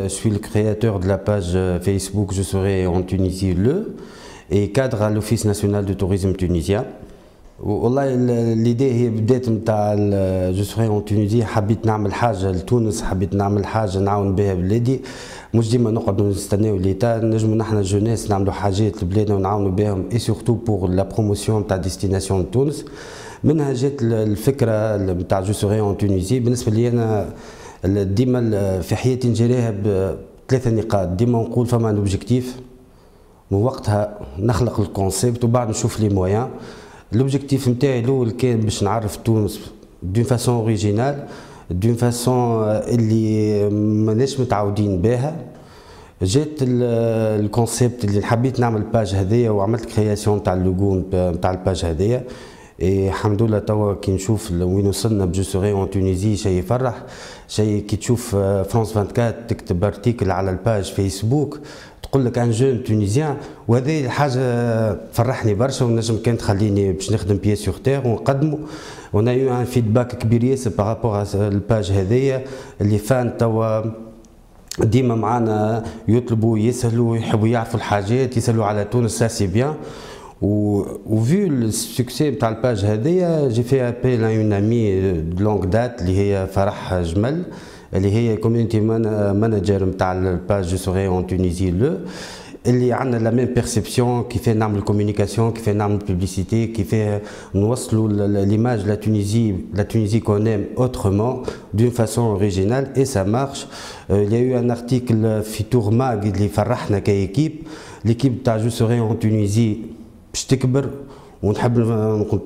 Je suis le créateur de la page Facebook Je serai en Tunisie le et cadre à l'Office national de tourisme tunisien. والله l'idée هي بدات نتاع جو سوري اون تونيزي، حبيت نعمل حاجه لتونس، حبيت نعمل حاجه نعاون بها بلادي، مش ديما نقعدوا نستناو ليتا، نجموا نحن الجونيس نعملوا حاجات لبلادنا ونعاونوا بهم اي سورتو بور لا بروموسيون تاع ديستيناسيون تونس. منها جات الفكره نتاع جو سوري اون تونيزي. بالنسبه لي انا ديما في حياتي نجريها بثلاثه نقاط، ديما نقول فما اوبجيكتيف ووقتها نخلق الكونسيبت وبعد نشوف لي مويان. لوبجيكتيف نتاعي الاول كان باش نعرف تونس دون فاسون اوريجينال، دون فاسون اللي ماناش متعودين بها. جات الكونسيبت اللي حبيت نعمل باج هذيا وعملت كرياسيون تاع اللوغو تاع الباج هذيا. الحمد لله توا كي نشوف وين وصلنا بجو سوري اون تونيزي شيء يفرح، شيء كي تشوف فرانس 24 تكتب ارتيكل على الباج فيسبوك تقول لك ان جون تونيزيان، وهذه حاجه تفرحني برشا ونجم كان تخليني باش نخدم بيي سور تير ونقدمه. ونا يو ان فيدباك كبير ياسر بارابور الباج هذيا اللي فان توا ديما معانا يطلبوا يسالوا يحبوا يعرفوا الحاجات يسالوا على تونس، سا سي بيان. وفي السكسي نتاع الباج هذيا جي في ابيل ا اون امي دو لونغ دات اللي هي فرح جمل، اللي هي كوميونيتي مانجر نتاع الباج جو سوري اون تونيزي لو، اللي عندنا لا ميم بيرسيبسيون كيف نعمل كوميونيكاسيون، كيف نعمل بوبليسيتي، كيف نوصلوا ليماج لا Tunisie qu'on aime autrement d'une façon originale et ça marche. Il y a eu un article في تور ماغ اللي فرحنا كايكيب، ليكيب تاع جو سوري اون تونيزي باش تكبر، ونحب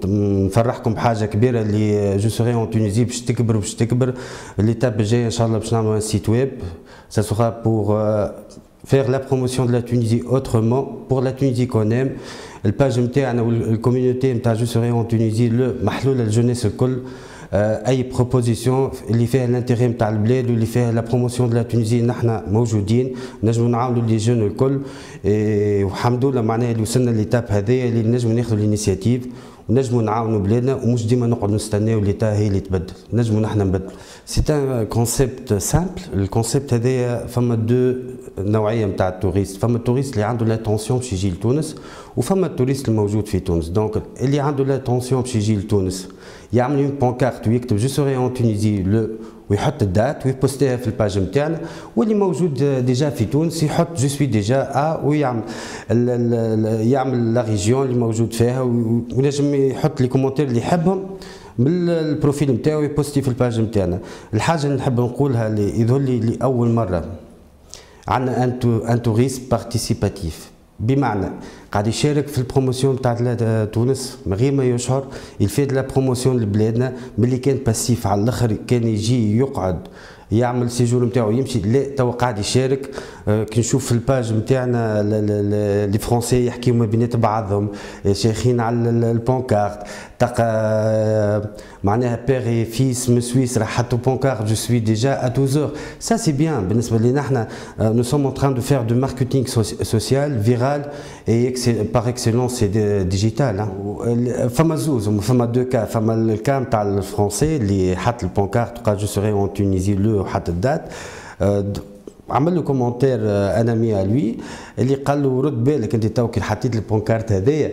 نفرحكم بحاجه كبيره اللي جو سوري اون تونيزي باش تكبر باش تكبر. ليتاب الجايه ان شاء الله باش نعملوا ان سيت ويب، ça sera pour faire la promotion de la Tunisie autrement pour la Tunisie qu'on aime. الباج نتاعنا والكوميونيتي نتاع جو سوري اون تونيزي لو محلوله للجونيس الكل. اي بروبوزيسيون اللي فيها الانتيغي نتاع البلاد واللي فيها لا بروموسيون دو لا تونيزي نحن موجودين، نجموا نعاونوا لي جون الكل. والحمد لله معناها اللي وصلنا ليتاب هذايا اللي نجموا ناخذوا الانيسياتيف ونجموا نعاونوا بلادنا ومش ديما نقعدوا نستناو ليتا هي اللي تبدل، نجموا نحن نبدلوا. سي ان كونسيبت سامبل. الكونسيبت هذايا فما دو نوعيه نتاع التوريست، فما التوريست اللي عنده لاتونسيون باش يجي لتونس وفما التوريست الموجود في تونس. دونك اللي عنده لاتونسيون باش يجي لتونس يعمل اون بانكارت ويكتب جو سوري اون تونيزي لو ويحط الدات ويبوستيها في الباج نتاعنا، واللي موجود ديجا في تونس يحط جو سوي ديجا ويعمل يعمل لا ريجيون اللي موجود فيها، ونجم يحط لي كومونتير اللي يحبهم بالبروفيل نتاعو يبوستي في الباج نتاعنا. الحاجه اللي نحب نقولها اللي يظهر لي لاول مره عندنا ان توريست بارتيسيباتيف، بمعنى قاعد يشارك في البروموسيون تاع تونس من غير ما يشعر، يفيد لا بروموسيون لبلادنا. ملي كان باسيف على الاخر كان يجي يقعد يعمل سيجور نتاعو يمشي، لا توا قاعد يشارك. كي نشوف في الباج نتاعنا لي فرونسي يحكيو ما بين بعضهم شيخين على البونكارت تلقى معناها بيغي فيس من سويس راح حطوا بونكارت جو سوي ديجا ا 12 سا سي بيان. بالنسبه لنا احنا نو سوم اون تران دو فير دو ماركتينغ سوسيال فيرال اي بار اكسلونس سي ديجيتال. فما زوز فما دو كا، فما الكا نتاع الفرونسي اللي حط البونكارت وقال جو سوري اون تونيزي لو وحط الدات، عمل له كومونتير انا مي لوي اللي قال له رد بالك انت تو كي حطيت البونكارت هذايا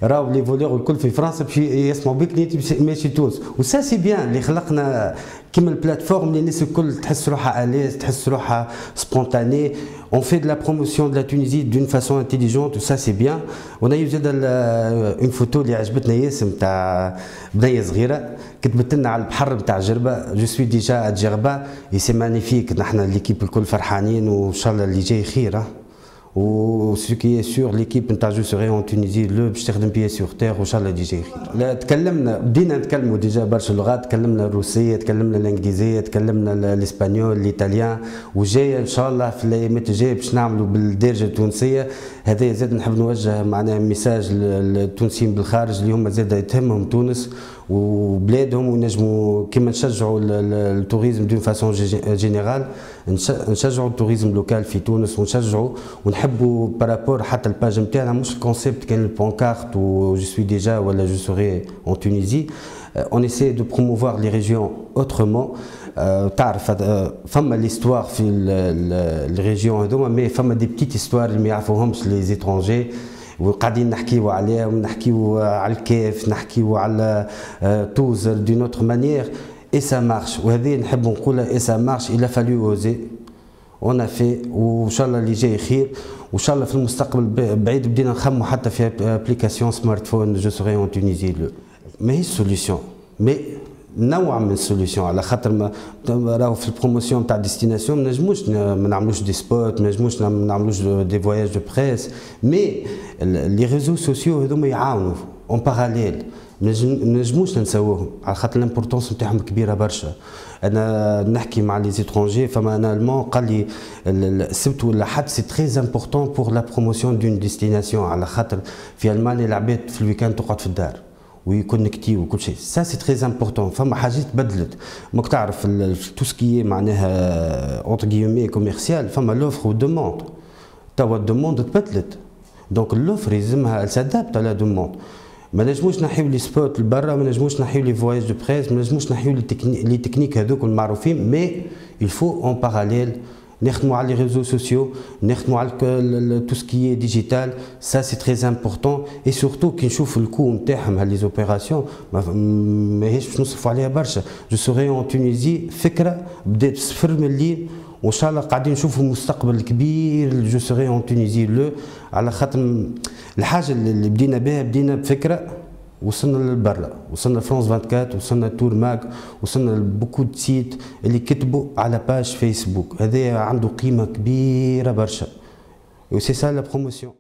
راهو لي فولور الكل في فرنسا باش يسمعوا بك انت ماشي تونس. وسا سي بيان اللي خلقنا كيما البلاتفورم اللي الناس الكل تحس روحها اليز، تحس روحها سبونتاني. اون في دو لا بروموسيون دو لا تونيزي دون فاسون انتيليجونت وسا سي بيان. وانا يوجد اون فوتو اللي عجبتنا ياسر نتاع بنيه صغيره كتبت لنا على البحر نتاع جربه جو سوي ديجا جربه اي سي مانيفيك. نحن ليكيب الكل فرحانين وان شاء الله اللي جاي خير. و سو كي سور ليكيب نتاع جو سوري اون تونيزي لو باش تخدم بيي سور تير وان شاء الله دي جاي خير. لا تكلمنا بدينا نتكلموا ديجا برشا لغات، تكلمنا الروسيه، تكلمنا الانجليزيه، تكلمنا الاسبانيول، الايطاليان، وجايه ان شاء الله في الايامات الجايه باش نعملوا بالدارجه التونسيه. هذا زاد نحب نوجه معناها ميساج للتونسيين بالخارج اللي هم زاد تهمهم تونس وبلادهم، ونجموا كيما نشجعوا التوريزم دون فاسون جينيرال، نشجعوا التوريزم لوكال في تونس ونشجعوا ونحب نحبوا بارابور حتى الباج نتاعنا مش الكونسيبت كان البانكارت و جو سوي ديجا ولا جو سوري اون تونيزي. On essaie de promouvoir les régions autrement. تعرف فما ليستوار في الريجيون هذوما، مي فما دي بتيت استوار اللي ما يعرفوهمش لي زيترونجي، وقاعدين نحكيو عليهم، نحكيو على الكيف، نحكيو على توزر دون اوتر مانيير اي سا مارش. وهذه نحب نقولها اي سا مارش. إلا فالو اوزي اون في، وان شاء الله اللي جاي خير. وان شاء الله في المستقبل بعيد بدينا نخمو حتى في ابليكاسيون سمارت فون جو سوري اون تونيزي. ماهيش سوليسيون، مي نوع من السوليسيون، على خاطر ما راهو في البروموسيون تاع ديستيناسيون ما نجموش ما نعملوش دي سبوت، ما نجموش ما نعملوش دي فواياج دو بريس، مي لي ريزو سوسيو هذوما يعاونوا اون باراليل، ما نجموش ننساوهم على خاطر الامبورطونس نتاعهم كبيره برشا. انا نحكي مع لي زيترونجي، فما انا المون قال لي السبت ولا حد سي تري امبورطون بور لا بروموسيون دون ديستيناسيون، على خاطر في المانيا العباد في الويكاند تقعد في الدار ويكونكتي وكل شيء. سا سي تري امبورطون. فما حاجات تبدلت، ماك تعرف تو سكي معناها اونتر غيومي كوميرسيال، فما لوفر والدوموند. توا الدوموند تبدلت، دونك اللوفر يلزمها سادابت على دوموند. ما نجموش نحيو لي سبوت لبرا، ما نجموش نحيو لي فواياج دو بريس، ما نجموش نحيو لي تكنيك هذوك المعروفين، مي الفو اون باراليل نخدموا على لي ريزو سوسيو، نخدموا على تو سكي ديجيتال. سا سي تري امبورطون. اي سورتو كي نشوف الكو نتاعهم هاد لي زوبيراسيون ماهيش باش نصرفوا عليها برشا. جو سوري اون تونيزي فكره بدات صفر من الليل، وان شاء الله قاعدين نشوفوا مستقبل كبير جو سوري اون تونيزي لو، على خاطر الحاجه اللي بدينا بها بدينا بفكره وصلنا للبرا، وصلنا فرانس 24، وصلنا تور ماك، وصلنا لبوكو دو سيت اللي كتبوا على باج فيسبوك. هذا عنده قيمه كبيره برشا، و سي سا لا بروموسيون.